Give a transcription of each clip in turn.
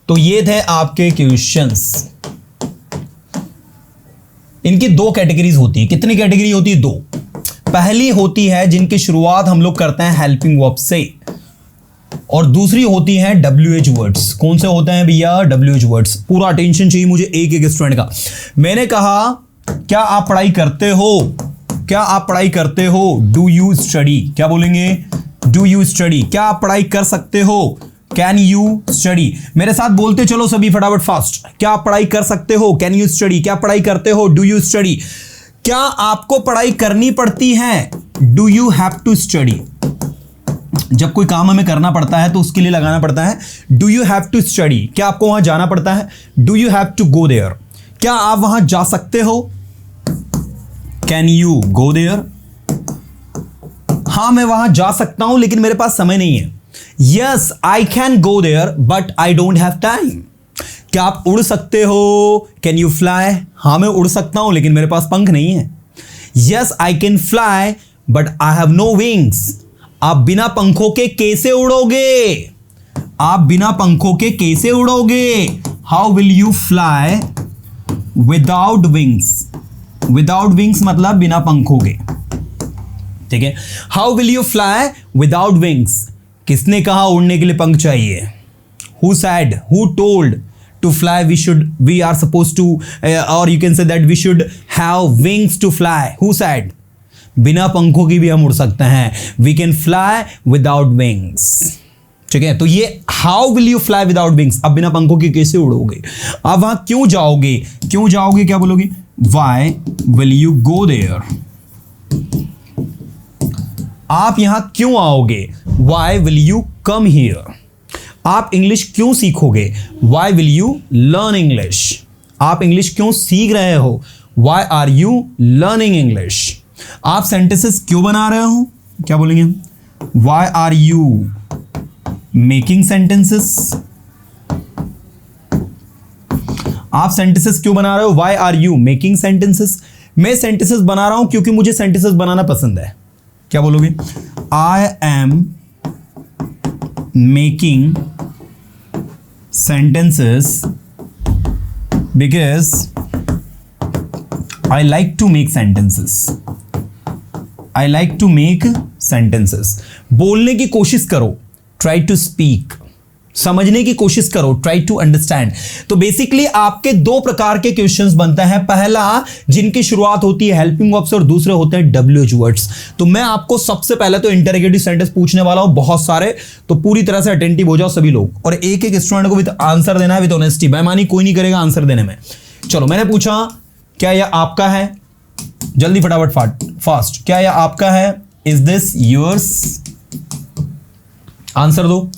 तो ये थे आपके क्वेश्चंस। इनकी दो कैटेगरीज होती है। कितनी कैटेगरी होती है? दो। पहली होती है जिनकी शुरुआत हम लोग करते हैं हेल्पिंग वर्ब से, और दूसरी होती है WH वर्ड्स। कौन से होते हैं भैया? WH words. पूरा अटेंशन चाहिए मुझे एक एक स्टूडेंट का। मैंने कहा क्या आप पढ़ाई करते हो? क्या आप पढ़ाई करते हो? Do you study? क्या बोलेंगे? Do you study. क्या आप पढ़ाई कर सकते हो? Can you study. मेरे साथ बोलते चलो सभी फटाफट फास्ट। क्या आप पढ़ाई कर सकते हो? Can you study. क्या पढ़ाई करते हो? Do you study. क्या आपको पढ़ाई करनी पड़ती है? Do you have to study. जब कोई काम हमें करना पड़ता है तो उसके लिए लगाना पड़ता है do you have to study. क्या आपको वहां जाना पड़ता है? Do you have to go there. क्या आप वहां जा सकते हो? Can you go there. हां मैं वहां जा सकता हूं लेकिन मेरे पास समय नहीं है। Yes I can go there but I don't have time. क्या आप उड़ सकते हो? Can you fly. हां मैं उड़ सकता हूं लेकिन मेरे पास पंख नहीं है। Yes I can fly but I have no wings. आप बिना पंखों के कैसे उड़ोगे? आप बिना पंखों के कैसे उड़ोगे? How will you fly without wings. Without wings मतलब बिना पंखों के, ठीक है। How will you fly without wings. किसने कहा उड़ने के लिए पंख चाहिए? Who said, who told to fly we are suppose to, और you can say that we should have wings to fly. Who said? बिना पंखों की भी हम उड़ सकते हैं। We can fly without wings, ठीक है। तो ये how will you fly without wings. अब बिना पंखों के कैसे उड़ोगे? अब वहां क्यों जाओगे? क्यों जाओगे क्या बोलोगे? Why will you go there. आप यहां क्यों आओगे? Why will you come here. आप इंग्लिश क्यों सीखोगे? Why will you learn English. आप इंग्लिश क्यों सीख रहे हो? Why are you learning English. आप सेंटेंसेस क्यों बना रहे हो? क्या बोलेंगे? Why are you making sentences. आप सेंटेंसेस क्यों बना रहे हो? Why are you making sentences. मैं सेंटेंसेस बना रहा हूं क्योंकि मुझे सेंटेंसेस बनाना पसंद है। क्या बोलोगे? I am making sentences because I like to make sentences. I like to make sentences. बोलने की कोशिश करो, try to speak. समझने की कोशिश करो, try to understand. तो बेसिकली आपके दो प्रकार के क्वेश्चंस बनते हैं। पहला जिनकी शुरुआत होती है हेल्पिंग वर्ब से और दूसरे होते हैं WH वर्ड्स। तो मैं आपको सबसे पहले तो इंटरोगेटिव सेंटेंस पूछने वाला हूं बहुत सारे, तो पूरी तरह से अटेंटिव हो जाओ सभी लोग, और एक एक स्टूडेंट को विद आंसर देना है, विद ऑनेस्टी। बेईमानी कोई नहीं करेगा आंसर देने में। चलो मैंने पूछा क्या यह आपका है? जल्दी फटाफट फास्ट। क्या यह आपका है? Is this yours? आंसर दो।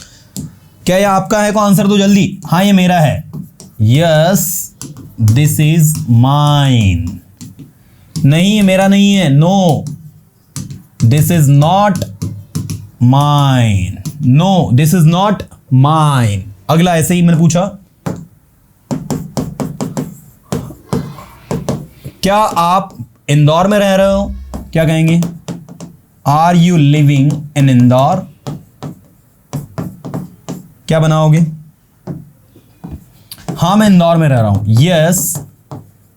क्या यह आपका है को आंसर दो जल्दी। हाँ ये मेरा है। Yes this is mine. नहीं ये मेरा नहीं है। No this is not mine. No this is not mine. अगला ऐसे ही मैंने पूछा क्या आप इंदौर में रह रहे हो? क्या कहेंगे? Are you living in Indore? क्या बनाओगे? हाँ मैं इंदौर में रह रहा हूं। Yes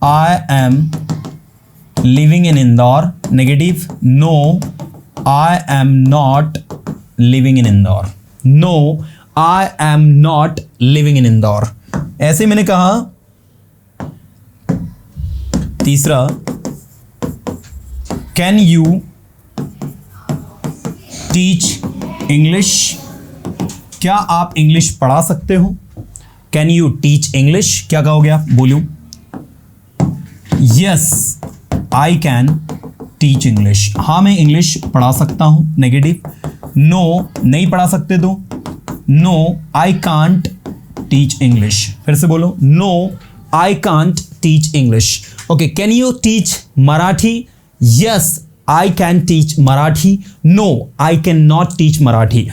I am living in Indore. Negative. No I am not living in Indore. No I am not living in Indore. ऐसे मैंने कहा। तीसरा कैन यू टीच इंग्लिश? क्या आप इंग्लिश पढ़ा सकते हो? Can you teach English? क्या कहोगे आप? बोलो। Yes I can teach English. हाँ मैं इंग्लिश पढ़ा सकता हूं। नेगेटिव। नो नहीं पढ़ा सकते तो? No I can't teach English. फिर से बोलो। No I can't teach English. Okay, can you teach Marathi? Yes, I can teach Marathi. No, I cannot teach Marathi.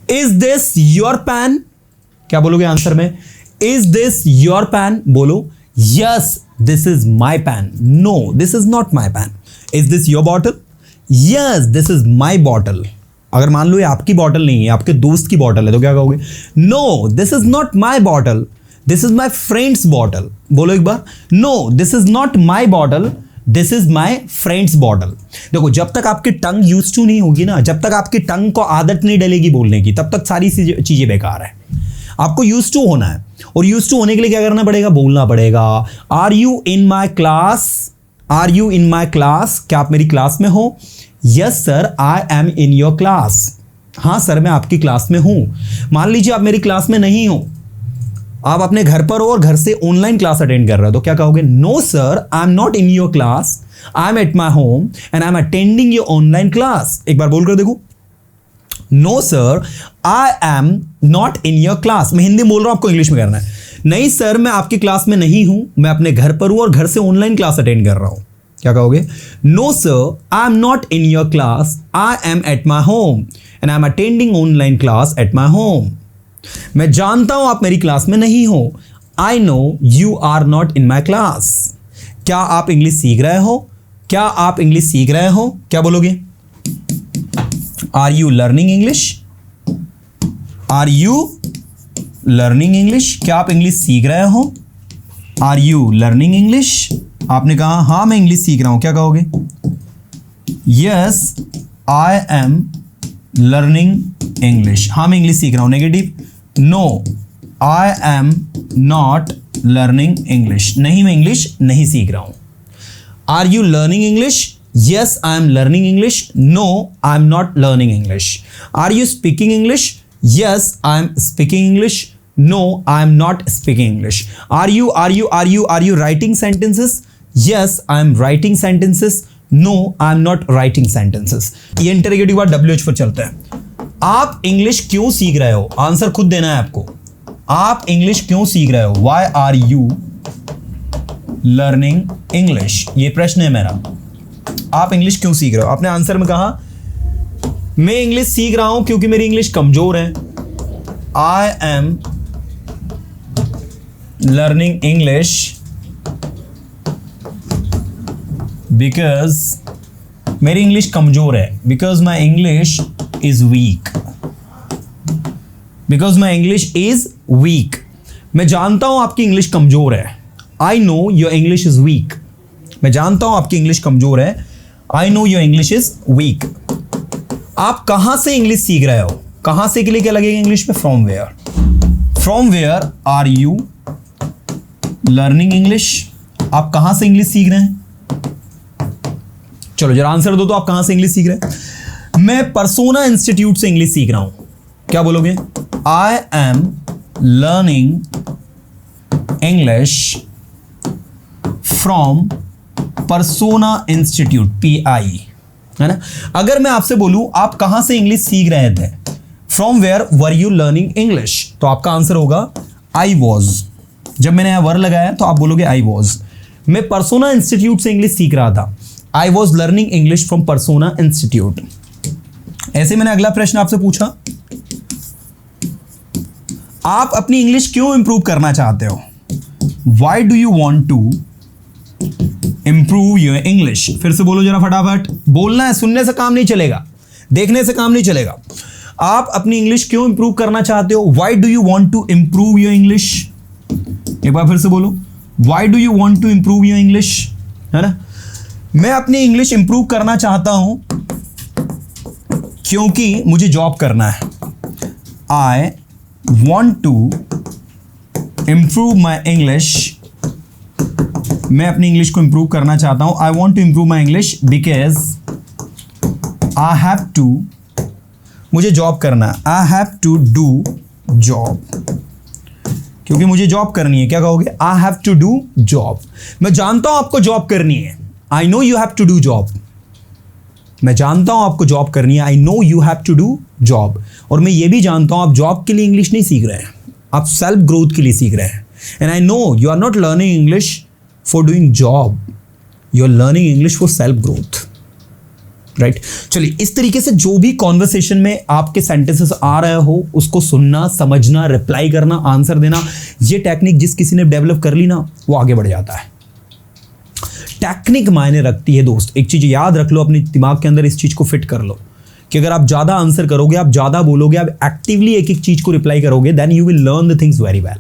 Is this your pen? क्या बोलोगे answer में? Is this your pen? बोलो। Yes, this is my pen. No, this is not my pen. Is this your bottle? Yes, this is my bottle. अगर मान लो ये आपकी bottle नहीं है, आपके दोस्त की बॉटल है, तो क्या कहोगे? No, this is not my bottle. This is my friend's bottle, बोलो एक बार, no this is not my bottle, this is my friend's bottle. देखो जब तक आपकी टंग यूज टू नहीं होगी ना, जब तक आपकी टंग को आदत नहीं डलेगी बोलने की, तब तक सारी चीजें बेकार है। आपको यूज टू होना है, और यूज टू होने के लिए क्या करना पड़ेगा, बोलना पड़ेगा। Are you in my class, are you in my class, क्या आप मेरी क्लास में हो? Yes sir I am in your class, हाँ सर मैं आपकी क्लास में हूं। मान लीजिए आप मेरी क्लास में नहीं हो, आप अपने घर पर हो और घर से ऑनलाइन क्लास अटेंड कर रहे हो, तो क्या कहोगे? No sir I am not in your class, I am at my home and I am attending your online class. एक बार बोलकर देखो, no sir I am not in your class. मैं हिंदी बोल रहा हूं, आपको इंग्लिश में करना है। नहीं सर मैं आपकी क्लास में नहीं हूं, मैं अपने घर पर हूं और घर से ऑनलाइन क्लास अटेंड कर रहा हूं। क्या कहोगे? No sir I am not in your class, I am at my home and I am attending online class at my home. मैं जानता हूं आप मेरी क्लास में नहीं हो, I know you are not in my class. क्या आप इंग्लिश सीख रहे हो? क्या आप इंग्लिश सीख रहे हो? क्या बोलोगे? Are you learning English? Are you learning English? क्या आप इंग्लिश सीख रहे हो? Are you learning English? आपने कहा हाँ मैं इंग्लिश सीख रहा हूं, क्या कहोगे? Yes I am learning English, हाँ मैं इंग्लिश सीख रहा हूं। Negative, no I am not learning English, नहीं मैं इंग्लिश नहीं सीख रहा हूं। Are you learning English? Yes I am learning English, no I am not learning English. Are you speaking English? Yes I am speaking English, no I am not speaking English. Are you writing sentences? Yes I am writing sentences, no I am not writing sentences. ये interrogative बाद WH पर चलता है। आप English क्यों सीख रहे हो? आंसर खुद देना है आपको। आप इंग्लिश क्यों सीख रहे हो? Why are you learning English, ये प्रश्न है मेरा। आप इंग्लिश क्यों सीख रहे हो? आपने आंसर में कहा मैं इंग्लिश सीख रहा हूं क्योंकि मेरी इंग्लिश कमजोर है। आई एम लर्निंग इंग्लिश बिकॉज मेरी इंग्लिश कमजोर है, because my English is weak, because my English is weak. मैं जानता हूं आपकी इंग्लिश कमजोर है। I know your English is weak, मैं जानता हूं आपकी इंग्लिश कमजोर है। I know your English is weak. आप कहां से इंग्लिश सीख रहे हो? कहां से के लिए क्या लगेगा इंग्लिश में? From where. From where are you learning English? आप कहां से इंग्लिश सीख रहे हैं? चलो जरा आंसर दो तो, आप कहां से इंग्लिश सीख रहे हैं? मैं परसोना इंस्टीट्यूट से इंग्लिश सीख रहा हूं। क्या बोलोगे? आई am learning English from persona institute, PI, है ना। अगर मैं आपसे बोलूं आप कहां से इंग्लिश सीख रहे थे, from where were you learning English, तो आपका आंसर होगा आई वॉज। जब मैंने यहां वर लगाया तो आप बोलोगे आई वॉज। मैं परसोना इंस्टीट्यूट से इंग्लिश सीख रहा था, I was learning English from persona institute. ऐसे मैंने अगला प्रश्न आपसे पूछा, आप अपनी इंग्लिश क्यों इंप्रूव करना चाहते हो? Why do you want to improve your English? फिर से बोलो जरा फटाफट, बोलना है, सुनने से काम नहीं चलेगा, देखने से काम नहीं चलेगा। आप अपनी इंग्लिश क्यों इंप्रूव करना चाहते हो? Why do you want to improve your English? एक बार फिर से बोलो, why do you want to improve your English, है ना। मैं अपनी इंग्लिश इंप्रूव करना चाहता हूं क्योंकि मुझे जॉब करना है। I want to improve my English, मैं अपनी इंग्लिश को इंप्रूव करना चाहता हूं। I want to improve my English because I have to, मुझे जॉब करना है। I have to do job, क्योंकि मुझे जॉब करनी है। क्या कहोगे? I have to do job. मैं जानता हूं आपको जॉब करनी है। I know you have to do job, मैं जानता हूं आपको जॉब करनी है। I know you have to do job. और मैं ये भी जानता हूं आप जॉब के लिए इंग्लिश नहीं सीख रहे हैं, आप सेल्फ ग्रोथ के लिए सीख रहे हैं। And I know you are not learning English for doing job, you are learning English for self growth, right. चलिए, इस तरीके से जो भी कॉन्वर्सेशन में आपके सेंटेंसेस आ रहे हो उसको सुनना, समझना, रिप्लाई करना, आंसर देना, ये टेक्निक जिस किसी ने डेवलप कर ली ना वो आगे बढ़ जाता है। टेक्निक मायने रखती है दोस्त। एक चीज याद रख लो, अपने दिमाग के अंदर इस चीज को फिट कर लो कि अगर आप ज्यादा आंसर करोगे, आप ज्यादा बोलोगे, आप एक्टिवली एक एक चीज को रिप्लाई करोगे, then you will learn the things very well.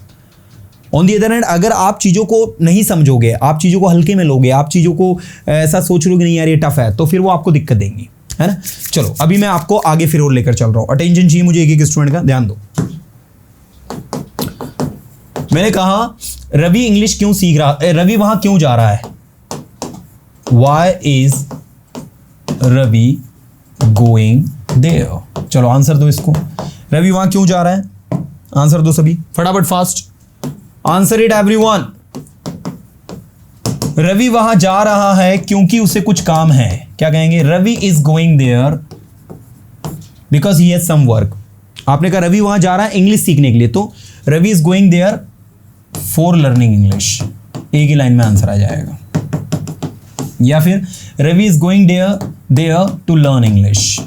On the other hand अगर आप चीज़ों को नहीं समझोगे, आप चीज़ों को हल्के में लोगे, आप चीज़ों को ऐसा सोच लोगे नहीं यार ये टफ है, तो फिर वो आपको दिक्कत देंगी, है ना। चलो अभी मैं आपको आगे फिर और लेकर चल रहा हूँ। अटेंशन चाहिए मुझे एक एक स्टूडेंट का, ध्यान दो। मैंने कहा रवि इंग्लिश क्यों सीख रहा, रवि वहां क्यों जा रहा है? Why is Ravi going there? चलो आंसर दो इसको, रवि वहां क्यों जा रहा है? आंसर दो सभी फटाफट, fast answer it everyone. Ravi वहां जा रहा है क्योंकि उसे कुछ काम है। क्या कहेंगे? Ravi is going there because he has some work. आपने कहा रवि वहां जा रहा है इंग्लिश सीखने के लिए, तो Ravi is going there for learning English, एक ही लाइन में आंसर आ जाएगा। या फिर Ravi is going there to learn English,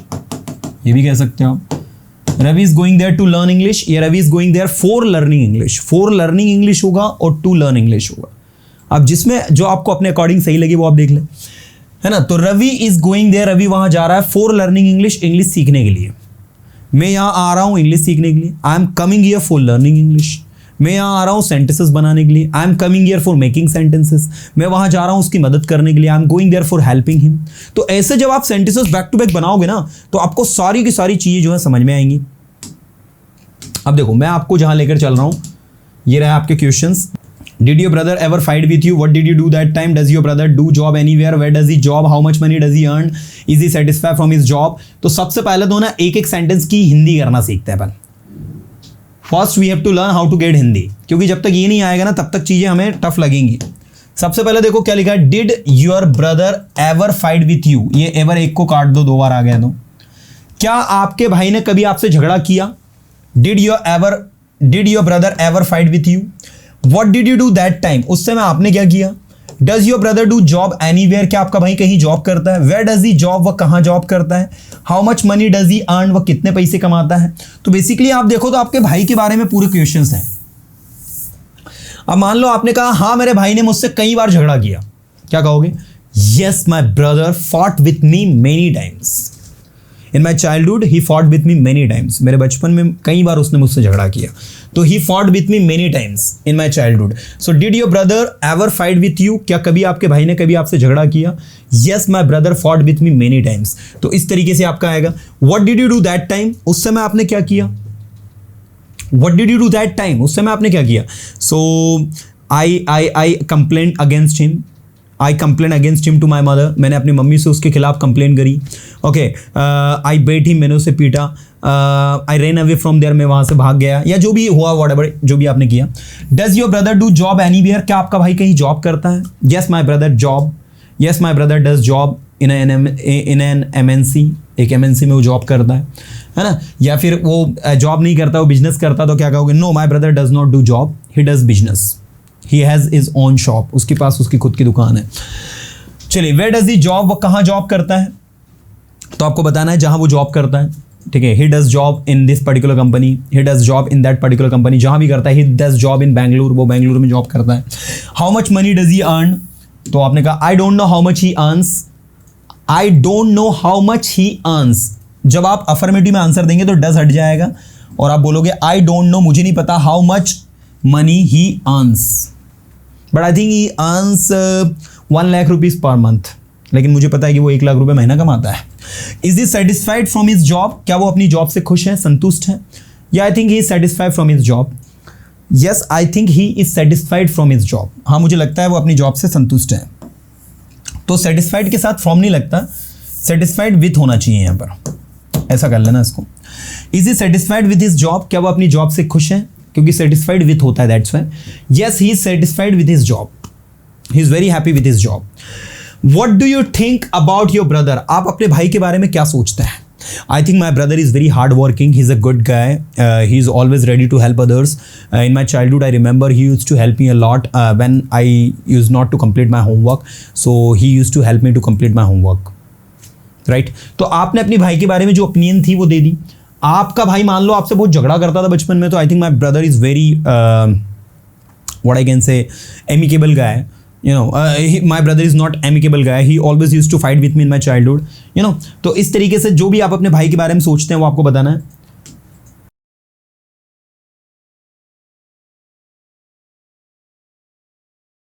ये भी कह सकते हो आप। Ravi is going there to learn English या Ravi is going there for learning English. For learning English होगा और टू लर्न इंग्लिश होगा। अब जिसमें जो आपको अपने अकॉर्डिंग सही लगे वो आप देख लें, है ना। तो Ravi is going there, Ravi वहां जा रहा है फॉर लर्निंग इंग्लिश, इंग्लिश सीखने के लिए। मैं यहां आ रहा हूं इंग्लिश सीखने के लिए, I am coming here for learning English. मैं यहाँ आ रहा हूँ सेंटेंसेस बनाने के लिए, I am coming here for making sentences. मैं वहाँ जा रहा हूँ उसकी मदद करने के लिए, I am going there for helping him. तो ऐसे जब आप सेंटेंसेस बैक टू बैक बनाओगे ना, तो आपको सारी की सारी चीज़ें जो है समझ में आएंगी। अब देखो मैं आपको जहाँ लेकर चल रहा हूँ, ये रहे आपके questions. Did your brother ever fight with you? What did you do that time? Does your brother do job anywhere? Where does he job? How much money does he earn? Is he satisfied from his job? तो सबसे पहले तो ना एक एक sentence की हिंदी करना सीखते हैं अपन। First we have to learn how to get Hindi, क्योंकि जब तक ये नहीं आएगा ना तब तक चीजें हमें टफ लगेंगी। सबसे पहले देखो क्या लिखा है, did your brother ever fight with you. ये एवर एक को काट दो, दो बार आ गया तो। क्या आपके भाई ने कभी आपसे झगड़ा किया? Did your brother ever fight with you? What did you do that time? उस समय आपने क्या किया? Does your brother do job anywhere? क्या आपका भाई कहीं जॉब करता है? Where does he job? वह कहाँ जॉब करता है? How much money does he earn? वह कितने पैसे कमाता है? तो बेसिकली आप देखो तो आपके भाई के बारे में पूरे क्वेश्चंस हैं। अब मान लो आपने कहा हाँ मेरे भाई ने मुझसे कई बार झगड़ा किया, क्या कहोगे? Yes my brother fought with me many times. In my childhood he fought with me many times. मेरे बचपन में कई बार उसने मुझसे झगड़ा किया, तो he fought with me many times in my childhood. So did your brother ever fight with you? क्या कभी आपके भाई ने कभी आपसे झगड़ा किया? Yes my brother fought with me many times. तो इस तरीके से आपका आएगा। What did you do that time? उस समय आपने क्या किया? What did you do that time? उस समय आपने क्या किया? सो आई complain against him. I complain against him to my mother. मैंने अपनी मम्मी से उसके खिलाफ कंप्लेन करी। ओके, आई बेट हिम, मैंने उसे पीटा। आई रेन अवे फ्रॉम देयर, मैं वहाँ से भाग गया, या जो भी हुआ व्हाटएवर जो भी आपने किया। Does your brother do job anywhere? क्या आपका भाई कहीं जॉब करता है? Yes my brother job. Yes my brother does job in an MNC। एक MNC में वो जॉब करता है ना। या फिर वो जॉब नहीं करता, वो बिजनेस करता, तो क्या कहोगे? Know my brother does not do job, he does business. He has his own shop, उसके पास उसकी खुद की दुकान है। चलिए, वेयर डज ही जॉब? वो कहाँ जॉब करता है? तो आपको बताना है जहाँ वो जॉब करता है, ठीक है। He does job in this particular company, he does job in that particular company. जहाँ भी करता है, he does job in Bangalore, वो बैंगलोर में जॉब करता है। How much money does he earn? तो आपने कहा I don't know how much he earns. I don't know how much he earns. जब आप अफर्मेटिव में आंसर देंगे तो डज हट जाएगा और आप बोलोगे आई डोंट नो, मुझे नहीं पता, how much money he earns, but I think he earns 1 lakh rupees per month. लेकिन मुझे पता है कि वो 1 लाख रुपए महीना कमाता है। Is he satisfied from his job? क्या वो अपनी जॉब से खुश है, संतुष्ट है? या I think he is satisfied from his job. Yes, I think he is satisfied from his job. हाँ, मुझे लगता है वो अपनी जॉब से संतुष्ट है। तो सेटिस्फाइड के साथ फ्रॉम नहीं लगता, सेटिस्फाइड विथ होना चाहिए यहाँ पर, ऐसा कर लेना इसको। Is he satisfied with his job? क्या वो अपनी जॉब से खुश है? क्योंकि सेटिस्फाइड विथ होता है, that's why. Yes, he is satisfied with his job, he is very happy with his job. What do you think about your brother? आप अपने भाई के बारे में क्या सोचते हैं? I think my brother is very hard working, he is a good guy, he is always ready to help others. In my childhood I remember he use to help me a lot when I use not to complete my homework, so he use to help me to complete my homework, right. तो आपने अपने भाई के बारे में जो opinion थी वो दे दी। आपका भाई मान लो आपसे बहुत झगड़ा करता था बचपन में, तो आई think my brother is very what I can say amicable guy, you know, my brother is not amicable guy, he always used to fight with me in my childhood, you know। तो इस तरीके से जो भी आप अपने भाई के बारे में सोचते हैं वो आपको बताना है।